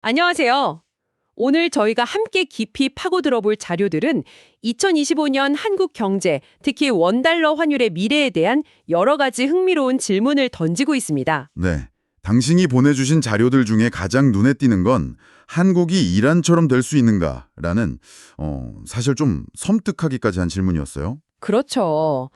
안녕하세요. 오늘 저희가 함께 깊이 파고 들어볼 자료들은 2025년 한국 경제, 특히 원달러 환율의 미래에 대한 여러 가지 흥미로운 질문을 던지고 있습니다. 네. 당신이 보내주신 자료들 중에 가장 눈에 띄는 건 한국이 이란처럼 될 수 있는가라는 사실 좀 섬뜩하기까지 한 질문이었어요. 그렇죠.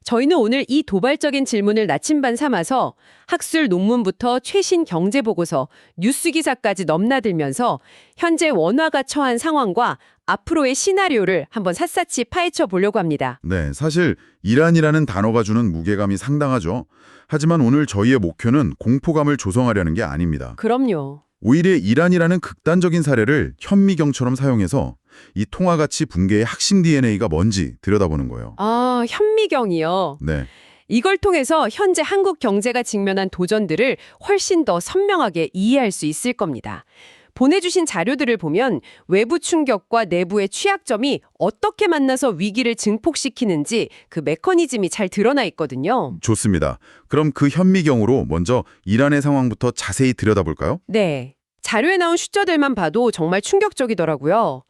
저희는 오늘 이 도발적인 질문을 나침반 삼아서 학술 논문부터 최신 경제 보고서, 뉴스 기사까지 넘나들면서 현재 원화가 처한 상황과 앞으로의 시나리오를 한번 샅샅이 파헤쳐 보려고 합니다. 네, 사실 이란이라는 단어가 주는 무게감이 상당하죠. 하지만 오늘 저희의 목표는 공포감을 조성하려는 게 아닙니다. 그럼요. 오히려 이란이라는 극단적인 사례를 현미경처럼 사용해서 이 통화 가치 붕괴의 핵심 DNA가 뭔지 들여다보는 거예요. 아, 현미경이요. 네, 이걸 통해서 현재 한국 경제가 직면한 도전들을 훨씬 더 선명하게 이해할 수 있을 겁니다. 보내주신 자료들을 보면 외부 충격과 내부의 취약점이 어떻게 만나서 위기를 증폭시키는지 그 메커니즘이 잘 드러나 있거든요. 좋습니다. 그럼 그 현미경으로 먼저 이란의 상황부터 자세히 들여다볼까요? 네. 자료에 나온 숫자들만 봐도 정말 충격적이더라고요.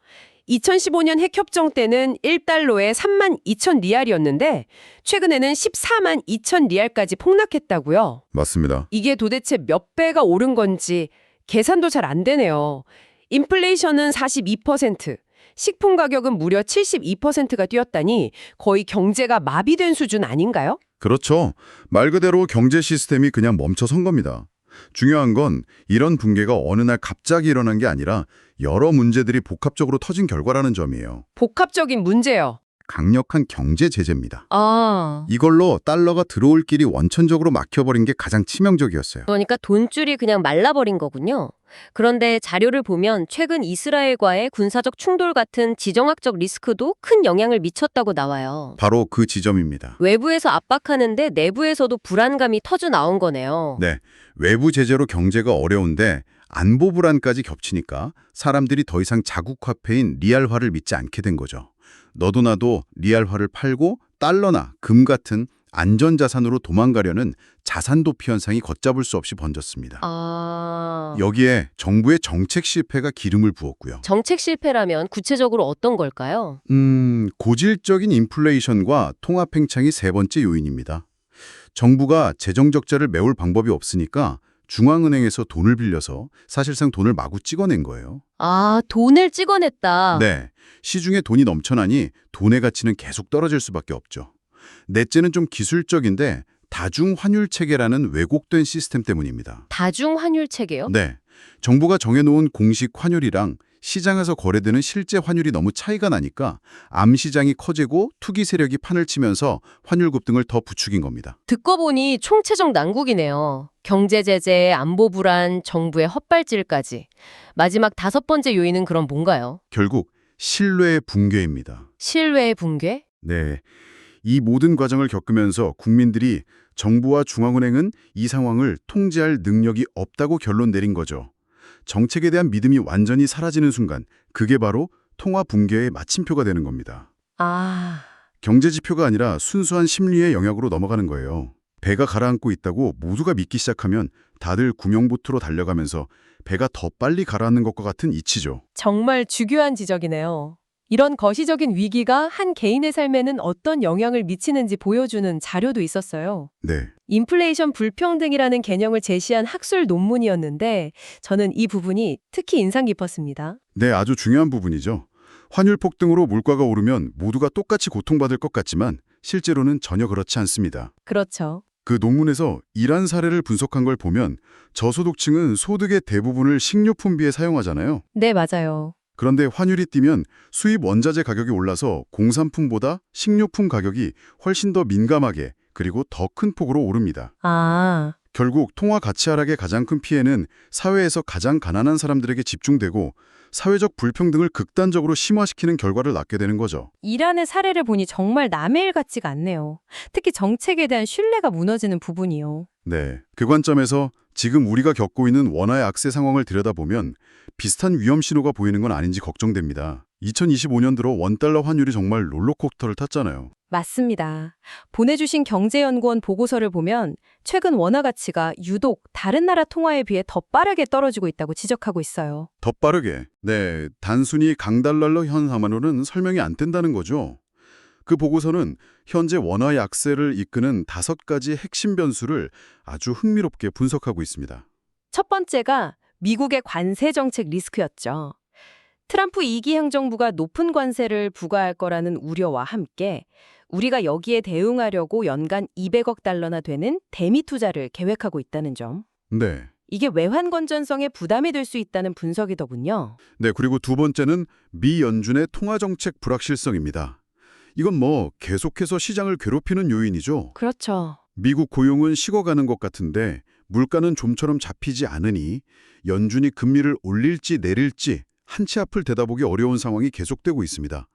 2015년 핵협정 때는 1달러에 3만 2천 리알이었는데 최근에는 14만 2천 리알까지 폭락했다고요. 맞습니다. 이게 도대체 몇 배가 오른 건지 계산도 잘 안 되네요. 인플레이션은 42%, 식품 가격은 무려 72%가 뛰었다니 거의 경제가 마비된 수준 아닌가요? 그렇죠. 말 그대로 경제 시스템이 그냥 멈춰선 겁니다. 중요한 건 이런 붕괴가 어느 날 갑자기 일어난 게 아니라 여러 문제들이 복합적으로 터진 결과라는 점이에요. 복합적인 문제요. 강력한 경제 제재입니다. 아, 이걸로 달러가 들어올 길이 원천적으로 막혀버린 게 가장 치명적이었어요. 그러니까 돈줄이 그냥 말라버린 거군요. 그런데 자료를 보면 최근 이스라엘과의 군사적 충돌 같은 지정학적 리스크도 큰 영향을 미쳤다고 나와요. 바로 그 지점입니다. 외부에서 압박하는데 내부에서도 불안감이 터져 나온 거네요. 네, 외부 제재로 경제가 어려운데 안보 불안까지 겹치니까 사람들이 더 이상 자국 화폐인 리알화를 믿지 않게 된 거죠. 너도 나도 리알화를 팔고 달러나 금 같은 안전자산으로 도망가려는 자산 도피 현상이 걷잡을 수 없이 번졌습니다. 여기에 정부의 정책 실패가 기름을 부었고요. 정책 실패라면 구체적으로 어떤 걸까요? 고질적인 인플레이션과 통합 팽창이 세 번째 요인입니다. 정부가 재정 적자를 메울 방법이 없으니까 중앙은행에서 돈을 빌려서 사실상 돈을 마구 찍어낸 거예요. 돈을 찍어냈다. 네, 시중에 돈이 넘쳐나니 돈의 가치는 계속 떨어질 수밖에 없죠. 넷째는 좀 기술적인데 다중환율 체계라는 왜곡된 시스템 때문입니다. 다중환율 체계요? 네, 정부가 정해놓은 공식 환율이랑 시장에서 거래되는 실제 환율이 너무 차이가 나니까 암시장이 커지고 투기 세력이 판을 치면서 환율 급등을 더 부추긴 겁니다. 듣고 보니 총체적 난국이네요. 경제 제재, 안보 불안, 정부의 헛발질까지. 마지막 다섯 번째 요인은 그럼 뭔가요? 결국 신뢰의 붕괴입니다. 신뢰의 붕괴? 네, 이 모든 과정을 겪으면서 국민들이 정부와 중앙은행은 이 상황을 통제할 능력이 없다고 결론 내린 거죠. 정책에 대한 믿음이 완전히 사라지는 순간 그게 바로 통화 붕괴의 마침표가 되는 겁니다. 경제 지표가 아니라 순수한 심리의 영역으로 넘어가는 거예요. 배가 가라앉고 있다고 모두가 믿기 시작하면 다들 구명보트로 달려가면서 배가 더 빨리 가라앉는 것과 같은 이치죠. 정말 주교한 지적이네요. 이런 거시적인 위기가 한 개인의 삶에는 어떤 영향을 미치는지 보여주는 자료도 있었어요. 네, 인플레이션 불평등이라는 개념을 제시한 학술 논문이었는데 저는 이 부분이 특히 인상 깊었습니다. 네, 아주 중요한 부분이죠. 환율 폭등으로 물가가 오르면 모두가 똑같이 고통받을 것 같지만 실제로는 전혀 그렇지 않습니다. 그렇죠. 그 논문에서 이란 사례를 분석한 걸 보면 저소득층은 소득의 대부분을 식료품비에 사용하잖아요. 네, 맞아요. 그런데 환율이 뛰면 수입 원자재 가격이 올라서 공산품보다 식료품 가격이 훨씬 더 민감하게 그리고 더 큰 폭으로 오릅니다. 결국 통화 가치 하락의 가장 큰 피해는 사회에서 가장 가난한 사람들에게 집중되고 사회적 불평등을 극단적으로 심화시키는 결과를 낳게 되는 거죠. 이란의 사례를 보니 정말 남의 일 같지가 않네요. 특히 정책에 대한 신뢰가 무너지는 부분이요. 네, 그 관점에서 지금 우리가 겪고 있는 원화의 악세 상황을 들여다보면 비슷한 위험 신호가 보이는 건 아닌지 걱정됩니다. 2025년 들어 원달러 환율이 정말 롤러코스터를 탔잖아요. 맞습니다. 보내주신 경제연구원 보고서를 보면 최근 원화 가치가 유독 다른 나라 통화에 비해 더 빠르게 떨어지고 있다고 지적하고 있어요. 더 빠르게. 네, 단순히 강달러 현상만으로는 설명이 안 된다는 거죠. 그 보고서는 현재 원화 약세를 이끄는 5가지 핵심 변수를 아주 흥미롭게 분석하고 있습니다. 첫 번째가 미국의 관세 정책 리스크였죠. 트럼프 2기 행정부가 높은 관세를 부과할 거라는 우려와 함께 우리가 여기에 대응하려고 연간 200억 달러나 되는 대미 투자를 계획하고 있다는 점. 네. 이게 외환 건전성에 부담이 될 수 있다는 분석이더군요. 네, 그리고 두 번째는 미 연준의 통화정책 불확실성입니다. 이건 계속해서 시장을 괴롭히는 요인이죠. 그렇죠. 미국 고용은 식어가는 것 같은데 물가는 좀처럼 잡히지 않으니 연준이 금리를 올릴지 내릴지 한치 앞을 내다보기 어려운 상황이 계속되고 있습니다.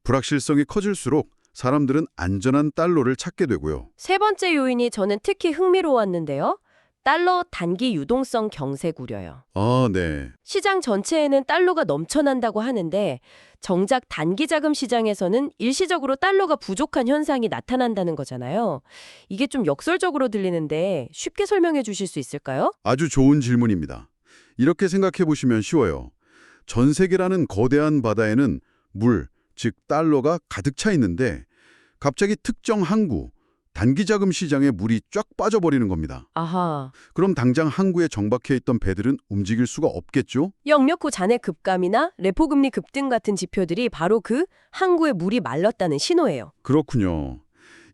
불확실성이 커질수록 사람들은 안전한 달러를 찾게 되고요. 세 번째 요인이 저는 특히 흥미로웠는데요. 달러 단기 유동성 경색 우려요. 아, 네. 시장 전체에는 달러가 넘쳐난다고 하는데 정작 단기 자금 시장에서는 일시적으로 달러가 부족한 현상이 나타난다는 거잖아요. 이게 좀 역설적으로 들리는데 쉽게 설명해 주실 수 있을까요? 아주 좋은 질문입니다. 이렇게 생각해 보시면 쉬워요. 전 세계라는 거대한 바다에는 물, 즉 달러가 가득 차 있는데 갑자기 특정 항구, 단기자금 시장에 물이 쫙 빠져버리는 겁니다. 아하. 그럼 당장 항구에 정박해 있던 배들은 움직일 수가 없겠죠? 영역 후 잔액 급감이나 레포 금리 급등 같은 지표들이 바로 그 항구에 물이 말랐다는 신호예요. 그렇군요.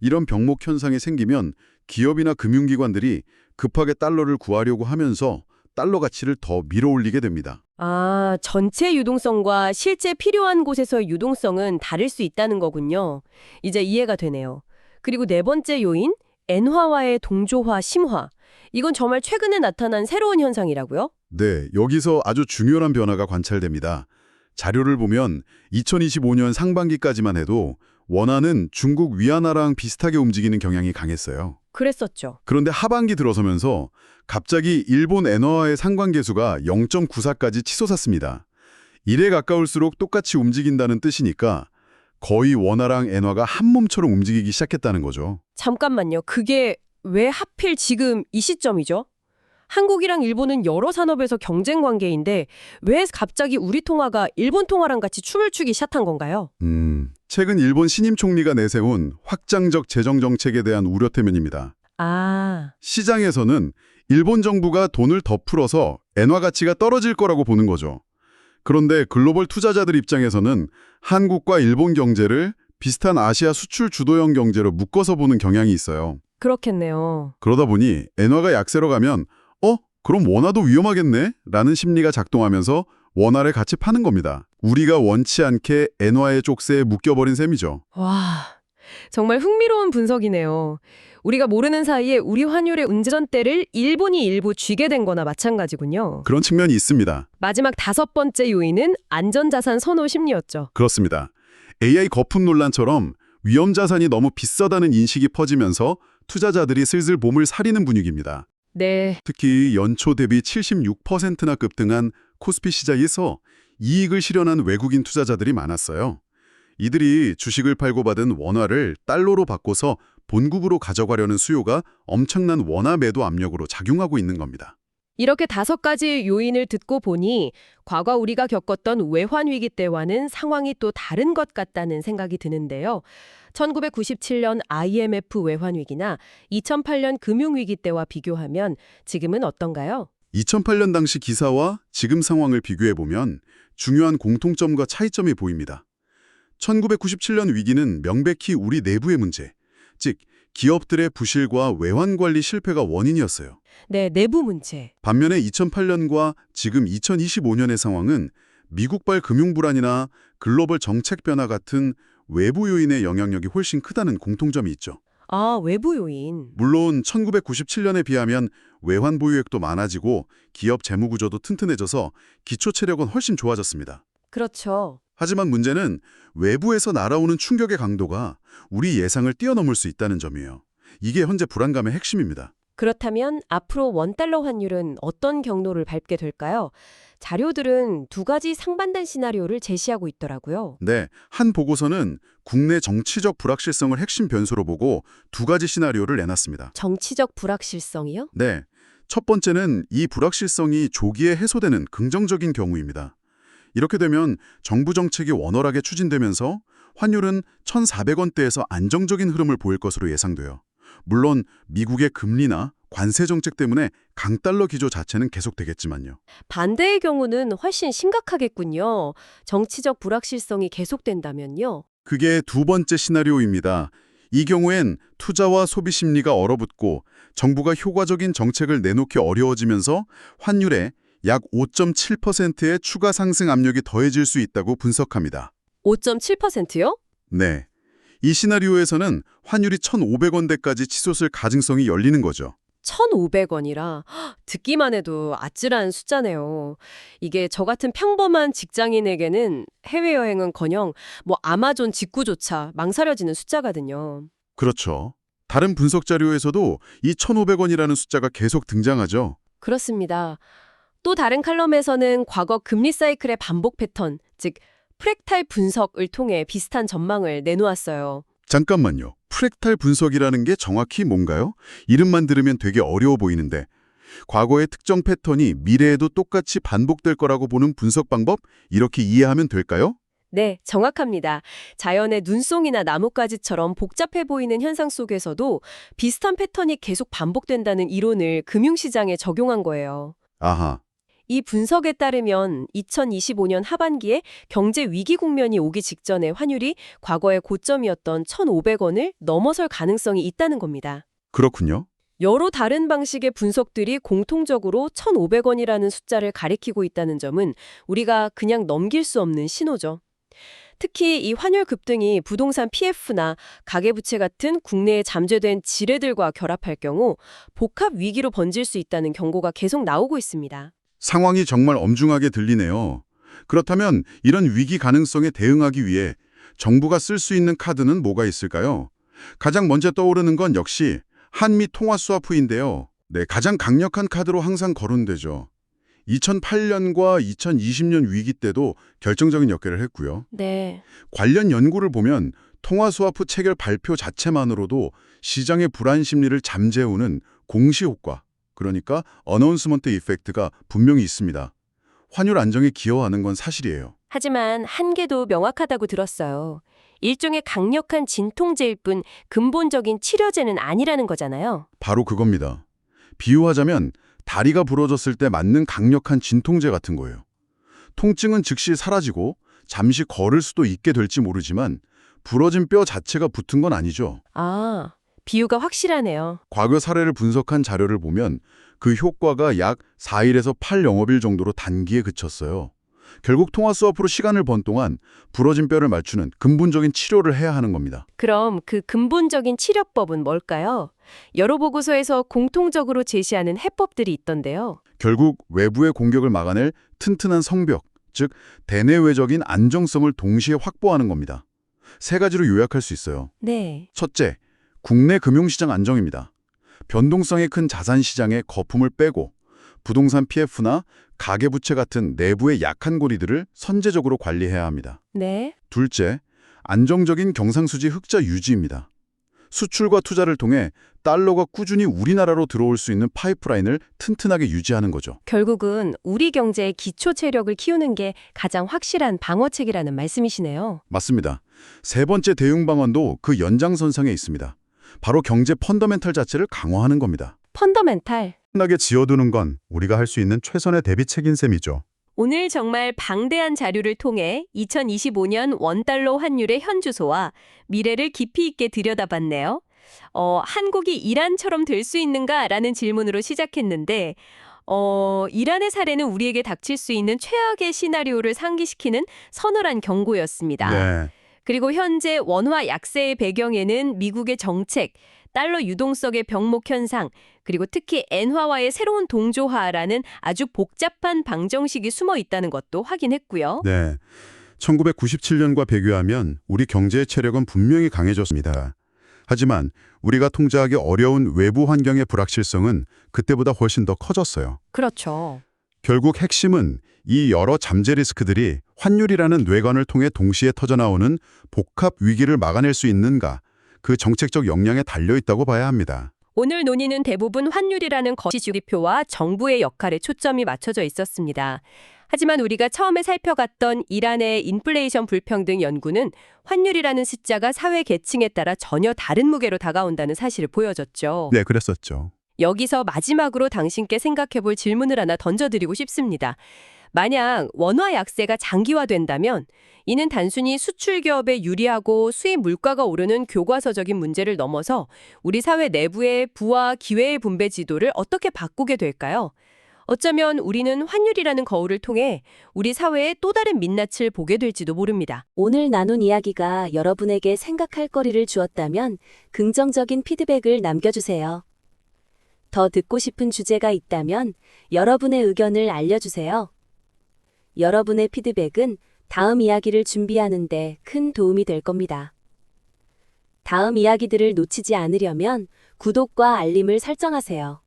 이런 병목 현상이 생기면 기업이나 금융기관들이 급하게 달러를 구하려고 하면서 달러 가치를 더 밀어올리게 됩니다. 아, 전체 유동성과 실제 필요한 곳에서의 유동성은 다를 수 있다는 거군요. 이제 이해가 되네요. 그리고 네 번째 요인, 엔화와의 동조화, 심화. 이건 정말 최근에 나타난 새로운 현상이라고요? 네, 여기서 아주 중요한 변화가 관찰됩니다. 자료를 보면 2025년 상반기까지만 해도 원화는 중국 위안화랑 비슷하게 움직이는 경향이 강했어요. 그랬었죠. 그런데 하반기 들어서면서 갑자기 일본 엔화와의 상관계수가 0.94까지 치솟았습니다. 1에 가까울수록 똑같이 움직인다는 뜻이니까 거의 원화랑 엔화가 한 몸처럼 움직이기 시작했다는 거죠. 잠깐만요. 그게 왜 하필 지금 이 시점이죠? 한국이랑 일본은 여러 산업에서 경쟁 관계인데 왜 갑자기 우리 통화가 일본 통화랑 같이 춤을 추기 시작한 건가요? 최근 일본 신임 총리가 내세운 확장적 재정 정책에 대한 우려 때문입니다. 아, 시장에서는 일본 정부가 돈을 더 풀어서 엔화 가치가 떨어질 거라고 보는 거죠. 그런데 글로벌 투자자들 입장에서는 한국과 일본 경제를 비슷한 아시아 수출 주도형 경제로 묶어서 보는 경향이 있어요. 그렇겠네요. 그러다 보니 엔화가 약세로 가면 그럼 원화도 위험하겠네? 라는 심리가 작동하면서 원화를 같이 파는 겁니다. 우리가 원치 않게 엔화의 족쇄에 묶여버린 셈이죠. 와, 정말 흥미로운 분석이네요. 우리가 모르는 사이에 우리 환율의 운전대를 일본이 일부 쥐게 된 거나 마찬가지군요. 그런 측면이 있습니다. 마지막 5번째 요인은 안전자산 선호 심리였죠. 그렇습니다. AI 거품 논란처럼 위험 자산이 너무 비싸다는 인식이 퍼지면서 투자자들이 슬슬 몸을 사리는 분위기입니다. 네, 특히 연초 대비 76%나 급등한 코스피 시장에서 이익을 실현한 외국인 투자자들이 많았어요. 이들이 주식을 팔고 받은 원화를 달러로 바꿔서 본국으로 가져가려는 수요가 엄청난 원화 매도 압력으로 작용하고 있는 겁니다. 이렇게 5가지 요인을 듣고 보니 과거 우리가 겪었던 외환 위기 때와는 상황이 또 다른 것 같다는 생각이 드는데요. 1997년 IMF 외환 위기나 2008년 금융 위기 때와 비교하면 지금은 어떤가요? 2008년 당시 기사와 지금 상황을 비교해보면 중요한 공통점과 차이점이 보입니다. 1997년 위기는 명백히 우리 내부의 문제, 즉 기업들의 부실과 외환 관리 실패가 원인이었어요. 네, 내부 문제. 반면에 2008년과 지금 2025년의 상황은 미국발 금융 불안이나 글로벌 정책 변화 같은 외부 요인의 영향력이 훨씬 크다는 공통점이 있죠. 아, 외부 요인. 물론 1997년에 비하면 외환 보유액도 많아지고 기업 재무 구조도 튼튼해져서 기초 체력은 훨씬 좋아졌습니다. 그렇죠. 하지만 문제는 외부에서 날아오는 충격의 강도가 우리 예상을 뛰어넘을 수 있다는 점이에요. 이게 현재 불안감의 핵심입니다. 그렇다면 앞으로 원달러 환율은 어떤 경로를 밟게 될까요? 자료들은 두 가지 상반된 시나리오를 제시하고 있더라고요. 네, 한 보고서는 국내 정치적 불확실성을 핵심 변수로 보고 두 가지 시나리오를 내놨습니다. 정치적 불확실성이요? 네, 첫 번째는 이 불확실성이 조기에 해소되는 긍정적인 경우입니다. 이렇게 되면 정부 정책이 원활하게 추진되면서 환율은 1,400원대에서 안정적인 흐름을 보일 것으로 예상돼요. 물론 미국의 금리나 관세 정책 때문에 강달러 기조 자체는 계속되겠지만요. 반대의 경우는 훨씬 심각하겠군요. 정치적 불확실성이 계속된다면요. 그게 두 번째 시나리오입니다. 이 경우엔 투자와 소비 심리가 얼어붙고 정부가 효과적인 정책을 내놓기 어려워지면서 환율에 약 5.7%의 추가 상승 압력이 더해질 수 있다고 분석합니다. 5.7%요? 네. 이 시나리오에서는 환율이 1,500원대까지 치솟을 가능성이 열리는 거죠. 1,500원이라 듣기만 해도 아찔한 숫자네요. 이게 저 같은 평범한 직장인에게는 해외여행은커녕 아마존 직구조차 망설여지는 숫자거든요. 그렇죠. 다른 분석 자료에서도 이 1,500원이라는 숫자가 계속 등장하죠. 그렇습니다. 또 다른 칼럼에서는 과거 금리 사이클의 반복 패턴, 즉 프랙탈 분석을 통해 비슷한 전망을 내놓았어요. 잠깐만요. 프랙탈 분석이라는 게 정확히 뭔가요? 이름만 들으면 되게 어려워 보이는데 과거의 특정 패턴이 미래에도 똑같이 반복될 거라고 보는 분석 방법? 이렇게 이해하면 될까요? 네, 정확합니다. 자연의 눈송이나 나뭇가지처럼 복잡해 보이는 현상 속에서도 비슷한 패턴이 계속 반복된다는 이론을 금융시장에 적용한 거예요. 아하. 이 분석에 따르면 2025년 하반기에 경제 위기 국면이 오기 직전에 환율이 과거의 고점이었던 1,500원을 넘어설 가능성이 있다는 겁니다. 그렇군요. 여러 다른 방식의 분석들이 공통적으로 1,500원이라는 숫자를 가리키고 있다는 점은 우리가 그냥 넘길 수 없는 신호죠. 특히 이 환율 급등이 부동산 PF나 가계부채 같은 국내에 잠재된 지뢰들과 결합할 경우 복합 위기로 번질 수 있다는 경고가 계속 나오고 있습니다. 상황이 정말 엄중하게 들리네요. 그렇다면 이런 위기 가능성에 대응하기 위해 정부가 쓸 수 있는 카드는 뭐가 있을까요? 가장 먼저 떠오르는 건 역시 한미 통화 스와프인데요. 네, 가장 강력한 카드로 항상 거론되죠. 2008년과 2020년 위기 때도 결정적인 역할을 했고요. 네. 관련 연구를 보면 통화 스와프 체결 발표 자체만으로도 시장의 불안 심리를 잠재우는 공시 효과, 그러니까 어나운스먼트 이펙트가 분명히 있습니다. 환율 안정에 기여하는 건 사실이에요. 하지만 한계도 명확하다고 들었어요. 일종의 강력한 진통제일 뿐 근본적인 치료제는 아니라는 거잖아요. 바로 그겁니다. 비유하자면 다리가 부러졌을 때 맞는 강력한 진통제 같은 거예요. 통증은 즉시 사라지고 잠시 걸을 수도 있게 될지 모르지만 부러진 뼈 자체가 붙은 건 아니죠. 아, 비유가 확실하네요. 과거 사례를 분석한 자료를 보면 그 효과가 약 4일에서 8영업일 정도로 단기에 그쳤어요. 결국 통화 스와프로 시간을 번 동안 부러진 뼈를 맞추는 근본적인 치료를 해야 하는 겁니다. 그럼 그 근본적인 치료법은 뭘까요? 여러 보고서에서 공통적으로 제시하는 해법들이 있던데요. 결국 외부의 공격을 막아낼 튼튼한 성벽, 즉 대내외적인 안정성을 동시에 확보하는 겁니다. 세 가지로 요약할 수 있어요. 네. 첫째, 국내 금융시장 안정입니다. 변동성이 큰 자산시장의 거품을 빼고 부동산 PF나 가계부채 같은 내부의 약한 고리들을 선제적으로 관리해야 합니다. 네. 둘째, 안정적인 경상수지 흑자 유지입니다. 수출과 투자를 통해 달러가 꾸준히 우리나라로 들어올 수 있는 파이프라인을 튼튼하게 유지하는 거죠. 결국은 우리 경제의 기초 체력을 키우는 게 가장 확실한 방어책이라는 말씀이시네요. 맞습니다. 세 번째 대응 방안도 그 연장선상에 있습니다. 바로 경제 펀더멘탈 자체를 강화하는 겁니다. 펀더멘탈. 흔하게 지어두는 건 우리가 할 수 있는 최선의 대비책인 셈이죠. 오늘 정말 방대한 자료를 통해 2025년 원달러 환율의 현주소와 미래를 깊이 있게 들여다봤네요. 한국이 이란처럼 될 수 있는가라는 질문으로 시작했는데 이란의 사례는 우리에게 닥칠 수 있는 최악의 시나리오를 상기시키는 서늘한 경고였습니다. 네. 그리고 현재 원화 약세의 배경에는 미국의 정책, 달러 유동성의 병목 현상, 그리고 특히 엔화와의 새로운 동조화라는 아주 복잡한 방정식이 숨어 있다는 것도 확인했고요. 네. 1997년과 비교하면 우리 경제의 체력은 분명히 강해졌습니다. 하지만 우리가 통제하기 어려운 외부 환경의 불확실성은 그때보다 훨씬 더 커졌어요. 그렇죠. 결국 핵심은 이 여러 잠재 리스크들이 환율이라는 뇌관을 통해 동시에 터져나오는 복합 위기를 막아낼 수 있는가, 그 정책적 역량에 달려있다고 봐야 합니다. 오늘 논의는 대부분 환율이라는 거시주기표와 정부의 역할에 초점이 맞춰져 있었습니다. 하지만 우리가 처음에 살펴갔던 이란의 인플레이션 불평등 연구는 환율이라는 숫자가 사회 계층에 따라 전혀 다른 무게로 다가온다는 사실을 보여줬죠. 네, 그랬었죠. 여기서 마지막으로 당신께 생각해볼 질문을 하나 던져드리고 싶습니다. 만약 원화 약세가 장기화된다면 이는 단순히 수출 기업에 유리하고 수입 물가가 오르는 교과서적인 문제를 넘어서 우리 사회 내부의 부와 기회의 분배 지도를 어떻게 바꾸게 될까요? 어쩌면 우리는 환율이라는 거울을 통해 우리 사회의 또 다른 민낯을 보게 될지도 모릅니다. 오늘 나눈 이야기가 여러분에게 생각할 거리를 주었다면 긍정적인 피드백을 남겨주세요. 더 듣고 싶은 주제가 있다면 여러분의 의견을 알려주세요. 여러분의 피드백은 다음 이야기를 준비하는 데 큰 도움이 될 겁니다. 다음 이야기들을 놓치지 않으려면 구독과 알림을 설정하세요.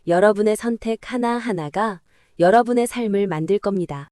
여러분의 선택 하나하나가 여러분의 삶을 만들 겁니다.